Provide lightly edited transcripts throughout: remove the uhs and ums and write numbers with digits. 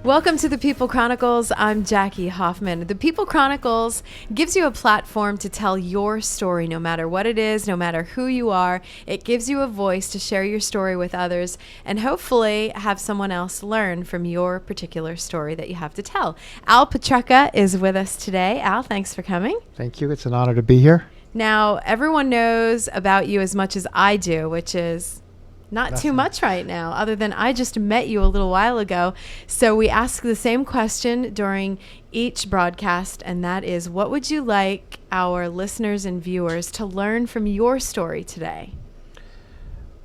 Welcome to the People Chronicles. I'm Jackie Hoffman. The People Chronicles gives you a platform to tell your story, no matter what it is, no matter who you are. It gives you a voice to share your story with others and hopefully have someone else learn from your particular story that you have to tell. Al Petrecca is with us today. Al, thanks for coming. Thank you. It's an honor to be here. Now, everyone knows about you as much as I do, which is not too much right now, other than I just met you a little while ago. So we ask the same question during each broadcast, and that is, what would you like our listeners and viewers to learn from your story today?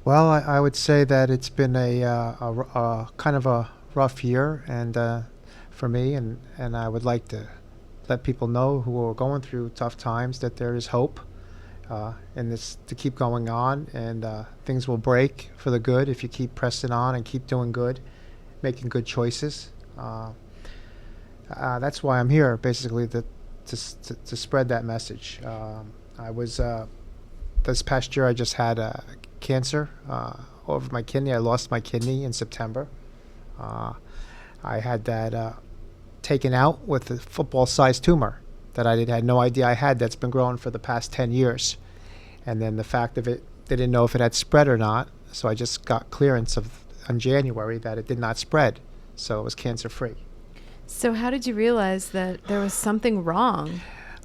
Well, I would say that it's been a kind of a rough year, and for me, and I would like to let people know who are going through tough times that there is hope. And this to keep going on, and things will break for the good if you keep pressing on and keep doing good, making good choices. That's why I'm here, basically, to spread that message. I was this past year I just had cancer over my kidney. I lost my kidney in September. I had that taken out with a football-sized tumor that I had no idea I had, that's been growing for the past 10 years. And then the fact of it, they didn't know if it had spread or not, so I just got clearance in January that it did not spread, so it was cancer-free. So how did you realize that there was something wrong?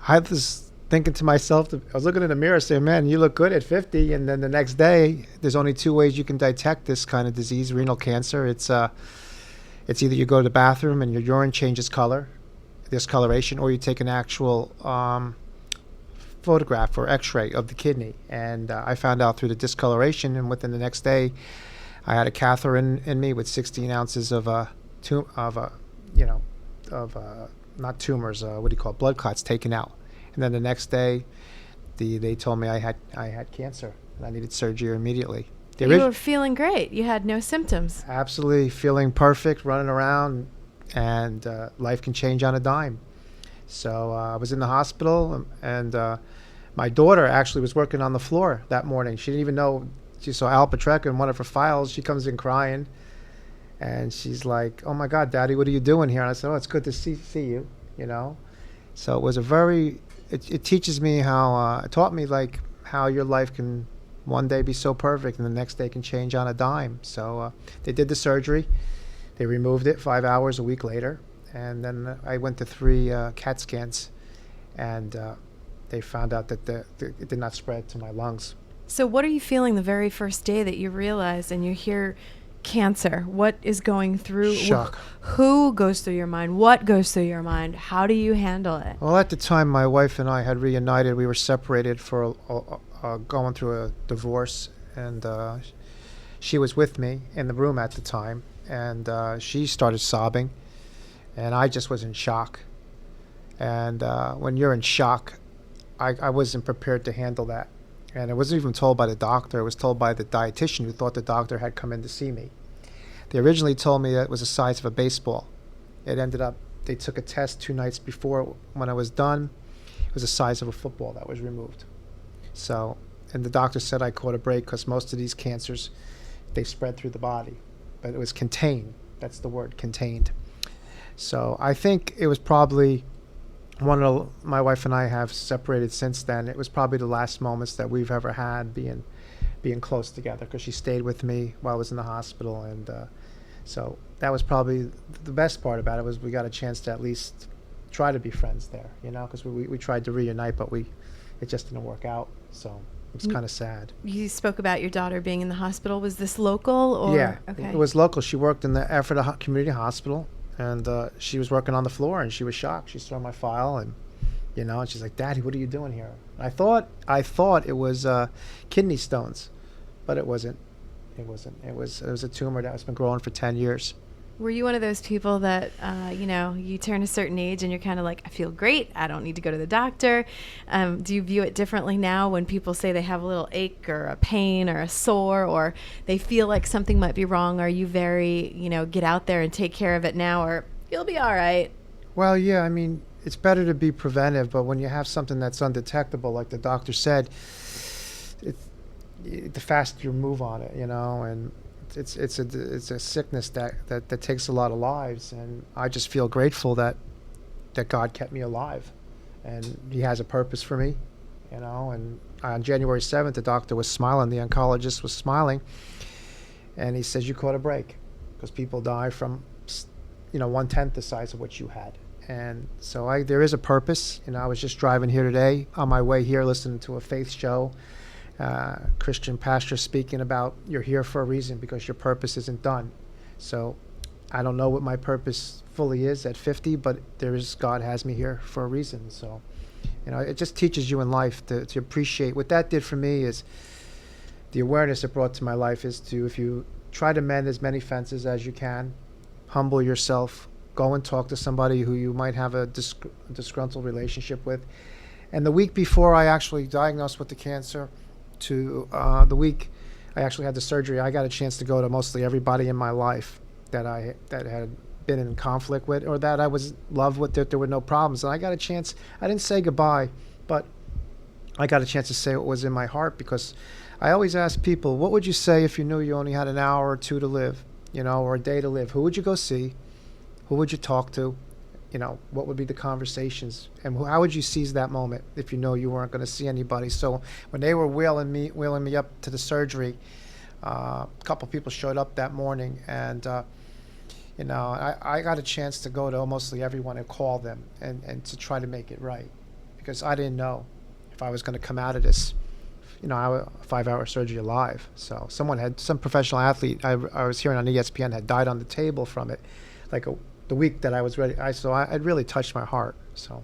I was thinking to myself, I was looking in the mirror saying, man, you look good at 50, and then the next day, there's only two ways you can detect this kind of disease, renal cancer. It's either you go to the bathroom and your urine changes color, discoloration, or you take an actual photograph or x-ray of the kidney. And I found out through the discoloration, and within the next day I had a catheter in me with 16 ounces of not tumors, what do you call it, blood clots taken out. And then the next day they told me I had cancer and I needed surgery immediately. You were feeling great. You had no symptoms. Absolutely feeling perfect, running around, and life can change on a dime. So I was in the hospital, and my daughter actually was working on the floor that morning. She didn't even know. She saw Al Petrecca in one of her files. She comes in crying, and she's like, "Oh my God, Daddy, what are you doing here?" And I said, "Oh, it's good to see you." You know. So it was it teaches me how it taught me like how your life can one day be so perfect and the next day can change on a dime. So they did the surgery. They removed it 5 hours a week later, and then I went to 3 CAT scans, and they found out that it did not spread to my lungs. So what are you feeling the very first day that you realize and you hear cancer? What is going through? Shock. Who goes through your mind? What goes through your mind? How do you handle it? Well, at the time, my wife and I had reunited. We were separated for going through a divorce, and she was with me in the room at the time. And she started sobbing, and I just was in shock. And when you're in shock, I wasn't prepared to handle that. And it wasn't even told by the doctor. It was told by the dietitian, who thought the doctor had come in to see me. They originally told me that it was the size of a baseball. It ended up, they took a test 2 nights before. When I was done, it was the size of a football that was removed. So, and the doctor said I caught a break because most of these cancers, they spread through the body. But it was contained. That's the word, contained. So I think it was probably my wife and I have separated since then. It was probably the last moments that we've ever had being close together, because she stayed with me while I was in the hospital. And so that was probably the best part about it, was we got a chance to at least try to be friends there, because we tried to reunite, but it just didn't work out. So it was kind of sad. You spoke about your daughter being in the hospital. Was this local? Or? Yeah, okay. It was local. She worked in the Ephrata Community Hospital, and she was working on the floor, and she was shocked. She saw my file, and and she's like, "Daddy, what are you doing here?" I thought it was kidney stones, but it wasn't. It was a tumor that has been growing for 10 years. Were you one of those people that, you turn a certain age and you're kind of like, I feel great, I don't need to go to the doctor? Do you view it differently now when people say they have a little ache or a pain or a sore, or they feel like something might be wrong? Are you very, get out there and take care of it now, or you'll be all right? Well, yeah, I mean, it's better to be preventive, but when you have something that's undetectable, like the doctor said, the faster you move on it, and it's a sickness that takes a lot of lives, and I just feel grateful that God kept me alive, and He has a purpose for me, you know. And on January 7th, the doctor was smiling, the oncologist was smiling, and he says, "You caught a break, because people die from, 1/10 the size of what you had." And so there is a purpose. I was just driving here today on my way here, listening to a faith show. Christian pastor speaking about you're here for a reason because your purpose isn't done. So I don't know what my purpose fully is at 50, but God has me here for a reason. So, it just teaches you in life to appreciate. What that did for me is the awareness it brought to my life is if you try to mend as many fences as you can, humble yourself, go and talk to somebody who you might have a disgruntled relationship with. And the week before I actually diagnosed with the cancer, to the week I actually had the surgery, I got a chance to go to mostly everybody in my life that had been in conflict with, or that I was loved with, that there were no problems. And I got a chance. I didn't say goodbye, but I got a chance to say what was in my heart, because I always ask people, what would you say if you knew you only had an hour or two to live, or a day to live? Who would you go see? Who would you talk to? What would be the conversations? And how would you seize that moment if you know you weren't going to see anybody? So when they were wheeling me up to the surgery, a couple people showed up that morning, and I got a chance to go to mostly everyone and call them and to try to make it right, because I didn't know if I was going to come out of this, a 5-hour surgery alive. So some professional athlete I was hearing on ESPN had died on the table from it, the week that I was ready. It really touched my heart. So,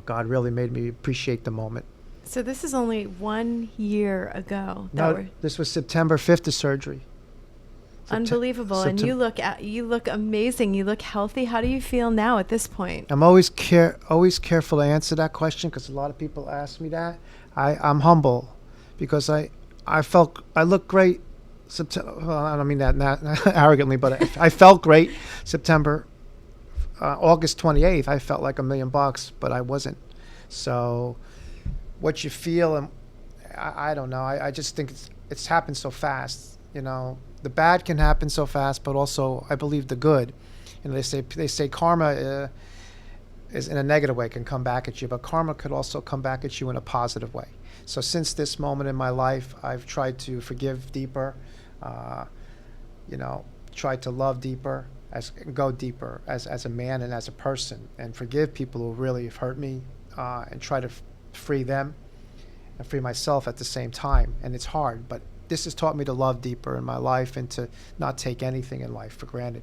God really made me appreciate the moment. So this is only 1 year ago. This was September 5th, the surgery. Unbelievable. And you look amazing. You look healthy. How do you feel now at this point? I'm always careful to answer that question, because a lot of people ask me that. I'm humble, because I look great. Well, I don't mean that not arrogantly, but I felt great. August 28th, I felt like $1 million, but I wasn't. So what you feel, and I don't know. I just think it's happened so fast. The bad can happen so fast, but also I believe the good. They say karma is in a negative way, can come back at you, but karma could also come back at you in a positive way. So since this moment in my life, I've tried to forgive deeper, tried to love deeper, go deeper as a man and as a person, and forgive people who really have hurt me, and try to free them and free myself at the same time. And it's hard, but this has taught me to love deeper in my life and to not take anything in life for granted.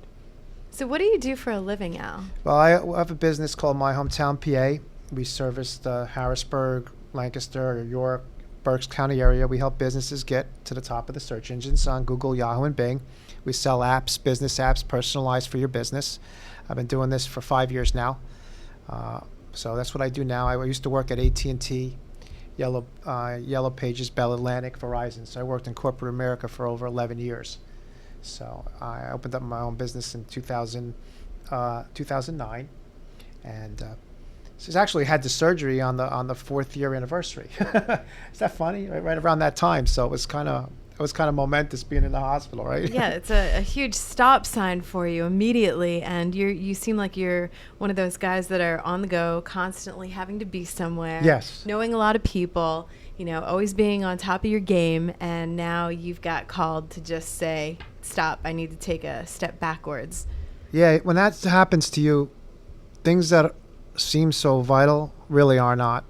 So what do you do for a living, Al? Well, I have a business called My Hometown PA. We service the Harrisburg, Lancaster, York, Berks County area. We help businesses get to the top of the search engines on Google, Yahoo, and Bing. We sell apps, business apps, personalized for your business. I've been doing this for 5 years now. So that's what I do now. I used to work at AT&T, Yellow Pages, Bell Atlantic, Verizon. So I worked in corporate America for over 11 years. So I opened up my own business in 2009, and she's actually had the surgery on the 4th year anniversary. Is that funny? Right around that time. So it was kind of momentous being in the hospital, right? Yeah, it's a huge stop sign for you immediately, and you seem like you're one of those guys that are on the go, constantly having to be somewhere. Yes. Knowing a lot of people, always being on top of your game, and now you've got called to just say, stop, I need to take a step backwards. Yeah, when that happens to you, things that seem so vital really are not.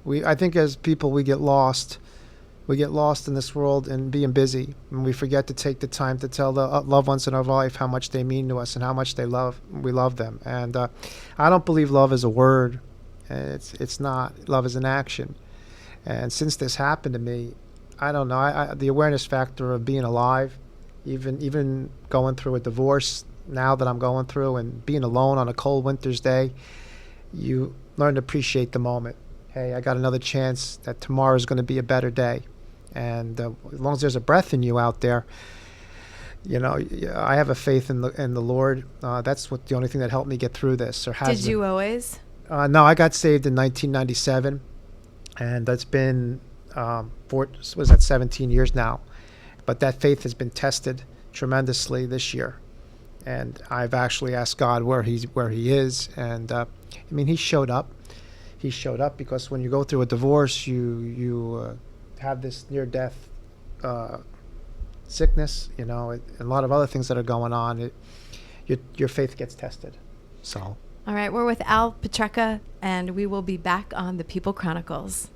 I think as people, we get lost in this world and being busy, and we forget to take the time to tell the loved ones in our life how much they mean to us and how much we love them. And I don't believe love is a word. It's not. Love is an action. And since this happened to me, I don't know, the awareness factor of being alive, even going through a divorce now that I'm going through, and being alone on a cold winter's day, you learn to appreciate the moment. Hey, I got another chance, that tomorrow is going to be a better day. And as long as there's a breath in you out there, I have a faith in the Lord. That's the only thing that helped me get through this. Or has Did you always? No, I got saved in 1997, and that's been 17 years now. But that faith has been tested tremendously this year, and I've actually asked God where he is, and I mean, he showed up. He showed up because when you go through a divorce, you have this near-death sickness, and a lot of other things that are going on. Your faith gets tested. So. All right, we're with Al Petrecca, and we will be back on the People Chronicles.